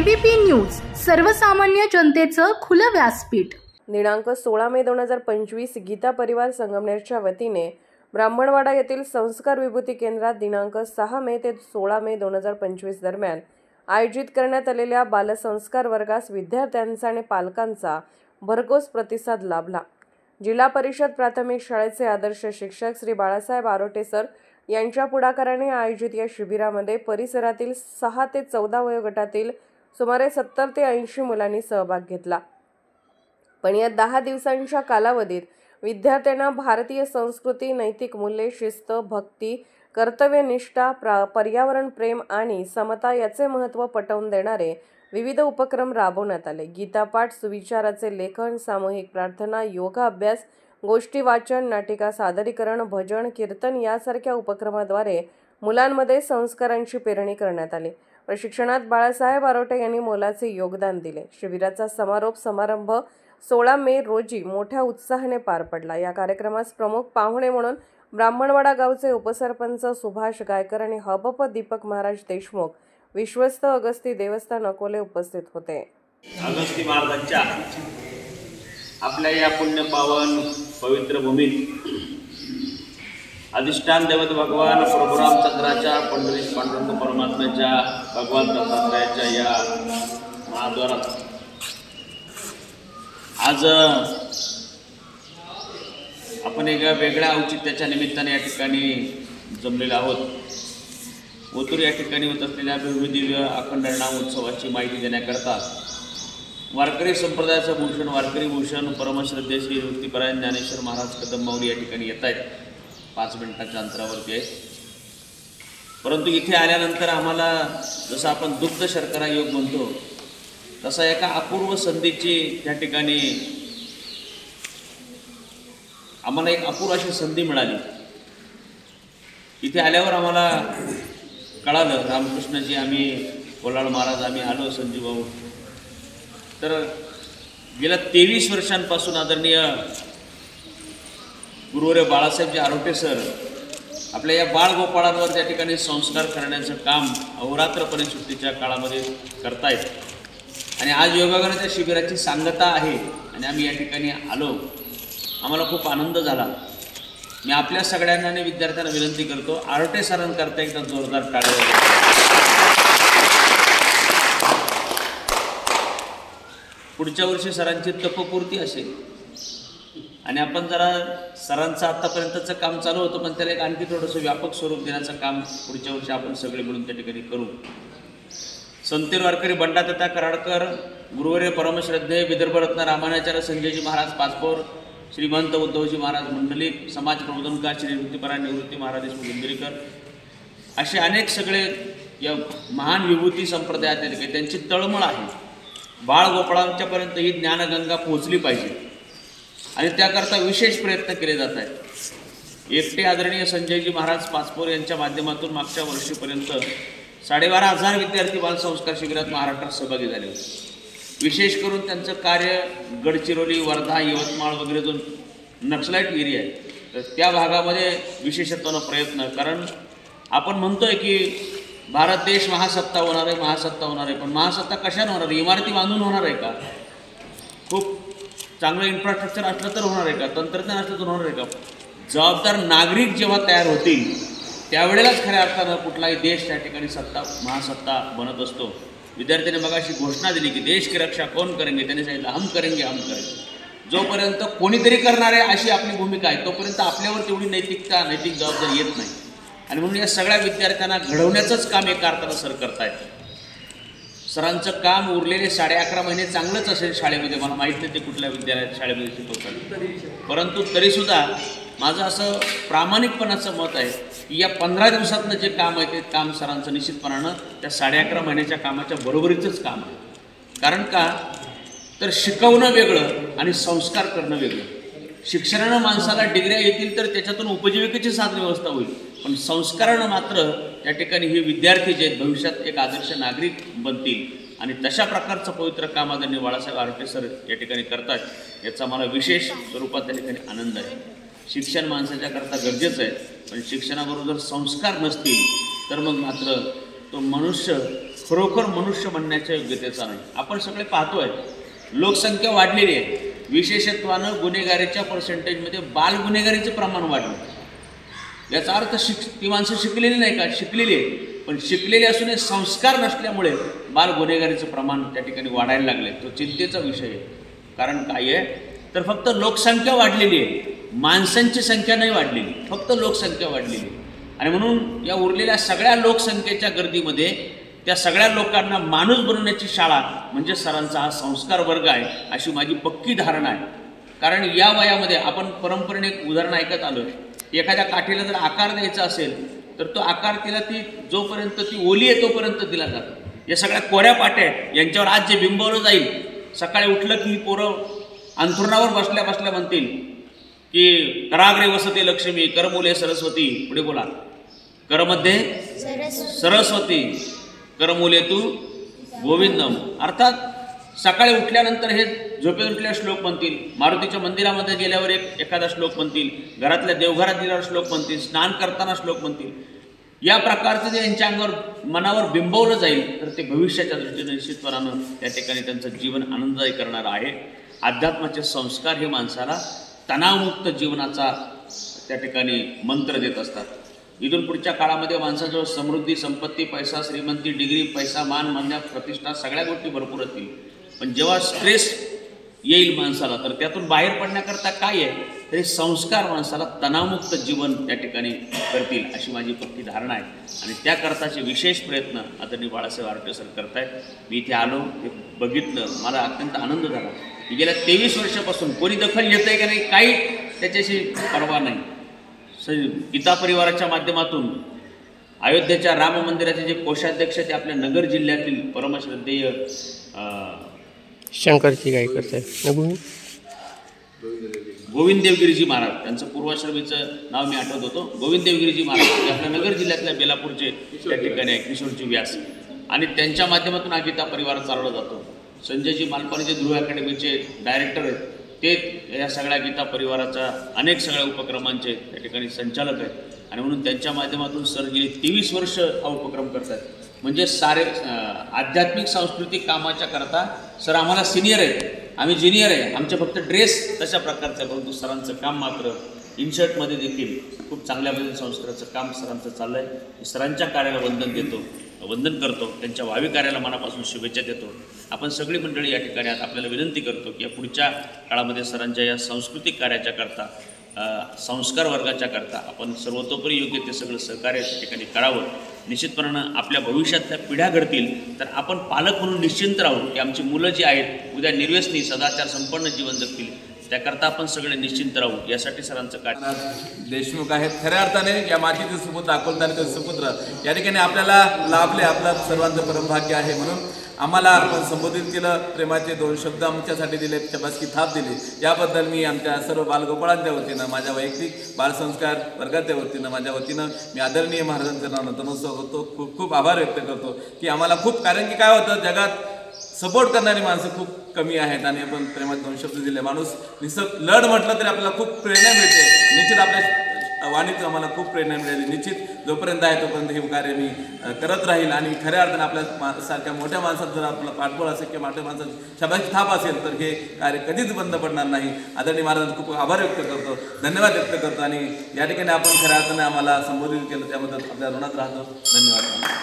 ABP news, सर्वसामान्य जनतेचं खुलं व्यासपीठ। दिनांक 16 मे 2025 गीता परिवार संगमनेरच्या वतीने ब्राह्मणवाडा येथील संस्कार विभूती केंद्रात दिनांक 6 मे ते 16 मे 2025 दरम्यान आयोजित करण्यात आलेल्या बालसंस्कार वर्गास विद्यार्थ्यांचा आणि पालकांचा भरघोस प्रतिसाद लाभला। जिल्हा परिषद प्राथमिक शाळेचे आदर्श शिक्षक श्री बाळासाहेब आरोटे सर यांच्या पुढाकाराने आयोजित या शिबिरामध्ये परिसरातील 6 ते 14 वयोगटातील सुमारे 70 ते 80 मुलांनी सहभाग घेतला। पण या 10 दिवसांच्या कालावधीत विद्यार्थ्यांना भारतीय संस्कृती, नैतिक मूल्ये, शिस्त, भक्ती, कर्तव्यनिष्ठा, पर्यावरण प्रेम आणि समता याचे महत्त्व पटवून देणारे विविध उपक्रम राबवण्यात आले। गीतापाठ, सुविचाराचे लेखन, सामूहिक प्रार्थना, योगा अभ्यास, गोष्टी वाचन, नाटिका सादरीकरण, भजन, कीर्तन यासारख्या उपक्रमाद्वारे मुलांमध्ये संस्कारांची पेरणी करण्यात आली। प्रशिक्षणात बाळासाहेब आरोटे यांनी मोलाचे योगदान दिले। शिबिराचा समारोप समारंभ 16 मे रोजी मोठ्या उत्साहाने पार पडला। या कार्यक्रमास प्रमुख पाहुणे म्हणून ब्राह्मणवाडा गावचे उपसरपंच सुभाष गायकर आणि हबप दीपक महाराज देशमुख, विश्वस्त अगस्ती देवस्थान अकोले उपस्थित होते। अगस्ती महाराजांच्या आपल्या या पुण्य पावन पवित्र भूमीत अधिष्ठान दैवत भगवान प्रभू रामचंद्राच्या, पंढरीश पांडुरंग परमात्म्याच्या, भगवान दत्तात्रयाच्या या महाद्वारात आज आपण एका वेगळ्या औचित्याच्या निमित्ताने या ठिकाणी जमलेलो आहोत। ओतूर या ठिकाणी होत असलेल्या भव्यदिव्य अखंड नाम उत्सवाची माहिती देण्याकरता वारकरी संप्रदायाचं भूषण, वारकरी भूषण परमश्रद्धेय श्री निवृत्तीपरायण ज्ञानेश्वर महाराज कदम माऊली या ठिकाणी येत आहेत। 5 मिनिटांच्या अंतरावरती आहे। परंतु इथे आल्यानंतर आम्हाला जसं आपण दुग्ध शर्करा योग म्हणतो तसा एका अपूर्व संधीची त्या ठिकाणी आम्हाला एक अपूर्व अशी संधी मिळाली। इथे आल्यावर आम्हाला कळालं, रामकृष्णजी, आम्ही कोलाळ महाराज, आम्ही आलो, संजीव भाऊ, तर गेल्या 23 वर्षांपासून आदरणीय गुरुवर्य बाळासाहेबजी आरोटे सर आपल्या या बाळगोपाळांवर त्या ठिकाणी संस्कार करण्याचं काम अहोरात्रपणे सुट्टीच्या काळामध्ये करतायत। आणि आज योगायोगाने त्या शिबिराची सांगता आहे आणि आम्ही या ठिकाणी आलो, आम्हाला खूप आनंद झाला। मी आपल्या सगळ्यांना आणि विद्यार्थ्यांना विनंती करतो, आरोटे सरांकरता एकदा जोरदार टाळ्या। पुढच्या वर्षी सरांची तपपूर्ती असेल आणि आपण जरा सरांचं आत्तापर्यंतचं काम चालू होतं पण त्याला एक आणखी थोडंसं व्यापक स्वरूप देण्याचं काम पुढच्या वर्षी आपण सगळे मिळून त्या ठिकाणी करू। संतेर वारकरी बंडादत्ता कराडकर, गुरुवर्य परमश्रद्धेय विदर्भरत्न रामायणाचार्य संजयजी महाराज पाचपोर, श्रीमंत उद्धवजी महाराज मंडलिक, समाज प्रबोधनकार श्री निवृत्तीपरायण निवृत्ती महाराज गुंजरीकर, असे अनेक सगळे या महान विभूती संप्रदायातील त्यांची तळमळ आहे। बाळगोपाळांच्यापर्यंत ही ज्ञानगंगा पोहोचली पाहिजे आणि त्याकरता विशेष प्रयत्न केले जात आहेत। एकटे आदरणीय संजयजी महाराज पाचपोर यांच्या माध्यमातून मागच्या वर्षीपर्यंत 12,500 विद्यार्थी बालसंस्कार शिबिरात महाराष्ट्रात सहभागी झाले होते। विशेष करून त्यांचं कार्य गडचिरोली, वर्धा, यवतमाळ वगैरे जो नक्सलाईट एरिया आहे तर त्या भागामध्ये विशेषत्वानं प्रयत्न, कारण आपण म्हणतोय की भारत देश महासत्ता होणार आहे, महासत्ता होणार आहे, पण महासत्ता कशाने होणार आहे? इमारती बांधून होणार आहे का? खूप चांगलं इन्फ्रास्ट्रक्चर असलं तर होणार आहे का? तंत्रज्ञान असलं तर होणार आहे का? जबाबदार नागरिक जेव्हा तयार होतील त्यावेळेलाच खऱ्या अर्थानं कुठलाही देश त्या ठिकाणी सत्ता, महासत्ता बनत असतो। विद्यार्थ्यांनी मगाशी घोषणा दिली की देश की रक्षा कौन करेंगे, त्यांनी सांगितलं हम करेंगे, हम करेंगे। जोपर्यंत कोणीतरी करणार आहे अशी आपली भूमिका आहे तोपर्यंत आपल्यावर तेवढी नैतिक जबाबदारी येत नाही। आणि म्हणून या सगळ्या विद्यार्थ्यांना घडवण्याचंच काम एका अर्थानं सर करतायत। सरांचं काम उरलेले 11.5 महिने चांगलंच असेल शाळेमध्ये, मला माहीत नाही ते कुठल्या विद्यालयात शाळेमध्ये शिकवतात, परंतु तरीसुद्धा माझं असं प्रामाणिकपणाचं मत आहे की या 15 दिवसातनं जे काम आहे ते काम सरांचं निश्चितपणानं त्या 11.5 महिन्याच्या कामाच्या बरोबरीचंच काम आहे। कारण का तर शिकवणं वेगळं आणि संस्कार करणं वेगळं। शिक्षणानं माणसाला डिग्र्या येतील तर त्याच्यातून उपजीविकेची साधन व्यवस्था होईल, पण संस्कारानं मात्र त्या ठिकाणी हे विद्यार्थी जे भविष्यात एक आदर्श नागरिक बनतील आणि तशा प्रकारचं पवित्र काम आदरणीय बाळासाहेब आरोटे सर या ठिकाणी करतात, याचा मला विशेष स्वरूपात त्या ठिकाणी आनंद आहे। शिक्षण माणसाच्या करता गरजेचं आहे, पण शिक्षणाबरोबर जर संस्कार नसतील तर मग मात्र तो मनुष्य खरोखर मनुष्य म्हणण्याच्या योग्यतेचा नाही. आपण सगळे पाहतोय लोकसंख्या वाढलेली आहे, विशेषत्वानं गुन्हेगारीच्या पर्सेंटेजमध्ये बाल गुन्हेगारीचं प्रमाण वाढलं. याचा अर्थ ती माणसं शिकलेली नाही का? शिकलेली आहे, पण शिकलेली असूनही संस्कार नसल्यामुळे बाल गुन्हेगारीचं प्रमाण त्या ठिकाणी वाढायला लागले. तो चिंतेचा विषय आहे. कारण काय आहे तर फक्त लोकसंख्या वाढलेली आहे, माणसांची संख्या नाही वाढलेली, फक्त लोकसंख्या वाढलेली आहे. आणि म्हणून या उरलेल्या सगळ्या लोकसंख्येच्या गर्दीमध्ये त्या सगळ्या लोकांना माणूस बनवण्याची शाळा म्हणजे सरांचा हा संस्कार वर्ग आहे, अशी माझी पक्की धारणा आहे. कारण या वयामध्ये आपण परंपरेने एक उदाहरण ऐकत आलो, एखाद्या काठीला जर आकार द्यायचा असेल तर तो आकार तिला जोपर्यंत ती ओली आहे तोपर्यंत दिला जातो. या सगळ्या कोऱ्या पाट्या आहेत, यांच्यावर आज जे बिंबवलं जाईल, सकाळी उठलं की ही पोरं अंथरुणावर बसल्या बसल्या म्हणतील की कराग्रे वसते लक्ष्मी, करमुले सरस्वती. पुढे बोला, करमध्ये सरस्वती, करमुले तू गोविंदम. अर्थात सकाळी उठल्यानंतर हे झोपेत उठल्या श्लोक म्हणतील, मारुतीच्या मंदिरामध्ये गेल्यावर एखादा श्लोक म्हणतील, घरातल्या देवघरात गेल्यावर श्लोक म्हणतील, स्नान करताना श्लोक म्हणतील. या प्रकारचं जे यांच्या अंगावर मनावर बिंबवलं जाईल तर ते भविष्याच्या दृष्टीने निश्चितपणानं त्या ठिकाणी त्यांचं जीवन आनंददायी करणार आहे. अध्यात्माचे संस्कार हे माणसाला तणावमुक्त जीवनाचा त्या ठिकाणी मंत्र देत असतात. इथून पुढच्या काळामध्ये माणसाजवळ समृद्धी, संपत्ती, पैसा, श्रीमंती, डिग्री, पैसा, मान, मान्य, प्रतिष्ठा सगळ्या गोष्टी भरपूर असतील, पण जेव्हा स्ट्रेस येईल माणसाला तर त्यातून बाहेर पडण्याकरता काय आहे तर हे संस्कार माणसाला तणावमुक्त जीवन त्या ठिकाणी करतील, अशी माझी पक्की धारणा आहे. आणि त्याकरताचे विशेष प्रयत्न आदरणीय बाळासाहेब आर्टे सर करतायत. मी इथे आलो, हे बघितलं, मला अत्यंत आनंद झाला. गेल्या 23 वर्षापासून कोणी दखल घेत आहे का नाही काही त्याच्याशी परवा नाही. गीता परिवाराच्या माध्यमातून अयोध्येच्या राम मंदिराचे जे कोषाध्यक्ष ते आपल्या नगर जिल्ह्यातील परमश्रद्धेय शंकरची काय करताय गोविंद देवगिरीजी महाराज, त्यांचं पूर्वाश्रमीचं नाव मी आठवत होतो, गोविंद देवगिरीजी महाराज, ते आपल्या नगर जिल्ह्यातल्या बेलापूरचे त्या ठिकाणी आहे, किशोरजी व्यास, आणि त्यांच्या माध्यमातून हा गीता परिवार चालवला जातो. संजयजी मालपाणी जे ध्रुव अकॅडमीचे डायरेक्टर आहेत ते या सगळ्या गीता परिवाराच्या अनेक सगळ्या उपक्रमांचे त्या ठिकाणी संचालक आहेत. आणि म्हणून त्यांच्या माध्यमातून सर गेली 23 वर्ष हा उपक्रम करतात. म्हणजे सारे आध्यात्मिक सांस्कृतिक कामाच्या करता सर आम्हाला सिनियर आहेत, आम्ही ज्युनियर आहे, आमचे फक्त ड्रेस तशा प्रकारचं आहे, परंतु सरांचं काम मात्र इनशर्टमध्ये देखील खूप चांगल्या पद्धतीने संस्काराचं काम सरांचं चाललं आहे. सरांच्या कार्याला वंदन करतो, त्यांच्या भावी कार्याला मनापासून शुभेच्छा देतो. आपण सगळी मंडळी या ठिकाणी आपल्याला विनंती करतो की या पुढच्या काळामध्ये सरांच्या या सांस्कृतिक कार्याच्या करता, संस्कार वर्गाच्या करता आपण सर्वतोपरी योग्य ते सगळं सहकार्य त्या ठिकाणी करावं. निश्चितपणानं आपल्या भविष्यातल्या पिढ्या घडतील तर आपण पालक म्हणून निश्चिंत राहू की आमची मुलं जी आहेत उद्या निर्व्यसनी सदाचार संपन्न जीवन जगतील, त्याकरता आपण सगळे निश्चिंत राहू, यासाठी सरांचं कार्य. देशमुख आहेत, खऱ्या अर्थाने या मातीचे सुपुत्र, अकोलतानाचे सुपुत्र या ठिकाणी आपल्याला लाभले, आपलं सर्वांचं परमभाग्य आहे. म्हणून आम्हाला आपण संबोधित केलं, प्रेमाचे 2 शब्द आमच्यासाठी दिले, शबासकी थाप दिली, याबद्दल मी आमच्या सर्व बालगोपाळांच्या वतीनं, माझ्या वैयक्तिक बालसंस्कार वर्गाच्या वतीनं, माझ्या वतीनं मी आदरणीय महाराजांचं नाव नतमस्तक होतो, खूप खूप आभार व्यक्त करतो की आम्हाला खूप, कारण की काय होतं जगात सपोर्ट करणारी माणसं खूप कमी आहेत आणि आपण प्रेमाचे 2 शब्द दिले. माणूस निसर्ग लढ म्हटलं तरी आपल्याला खूप प्रेरणा मिळते. निश्चित आपल्या वाणीतून आम्हाला खूप प्रेरणा मिळाली. निश्चित जोपर्यंत आहे तोपर्यंत हे कार्य मी करत राहील. आणि खऱ्या अर्थाने आपल्या सारख्या मोठ्या माणसात जर आपला पाठबळ असेल किंवा मोठ्या माणसात शबासकी थाप असेल तर हे कार्य कधीच बंद पडणार नाही. आदरणीय महाराजांचा खूप आभार व्यक्त करतो, धन्यवाद व्यक्त करतो. आणि या ठिकाणी आपण खऱ्या अर्थाने आम्हाला संबोधित केलं त्याबद्दल आपल्या ऋणात राहतो. धन्यवाद.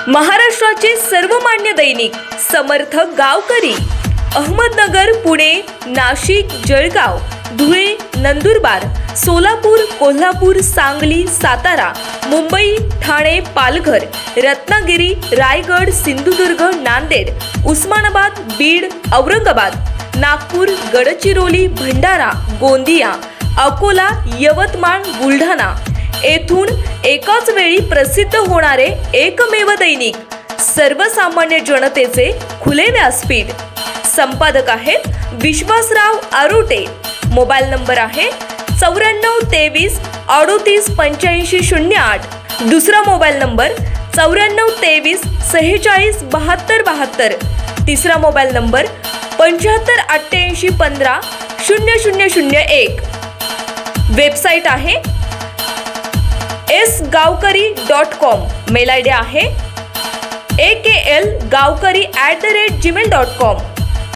महाराष्ट्राचे सर्वमान्य दैनिक समर्थ गावकरी, अहमदनगर, पुणे, नाशिक, जळगाव, धुळे, नंदुरबार, सोलापूर, कोल्हापूर, सांगली, सातारा, मुंबई, ठाणे, पालघर, रत्नागिरी, रायगड, सिंधुदुर्ग, नांदेड, उस्मानाबाद, बीड, औरंगाबाद, नागपूर, गडचिरोली, भंडारा, गोंदिया, अकोला, यवतमाळ, बुलढाणा येथून एकाच वेळी प्रसिद्ध होणारे एकमेव दैनिक, सर्वसामान्य जनतेचे खुले व्यासपीठ. संपादक आहेत विश्वासराव आरोटे. मोबाईल नंबर आहे 94 23 38 85 08. दुसरा मोबाईल नंबर 94 23 46 72 72. तिसरा मोबाईल नंबर 75 88 15 0001. वेबसाईट आहे sgaukari.com. मेल आय डी आहे akl gaukari@gmail.com.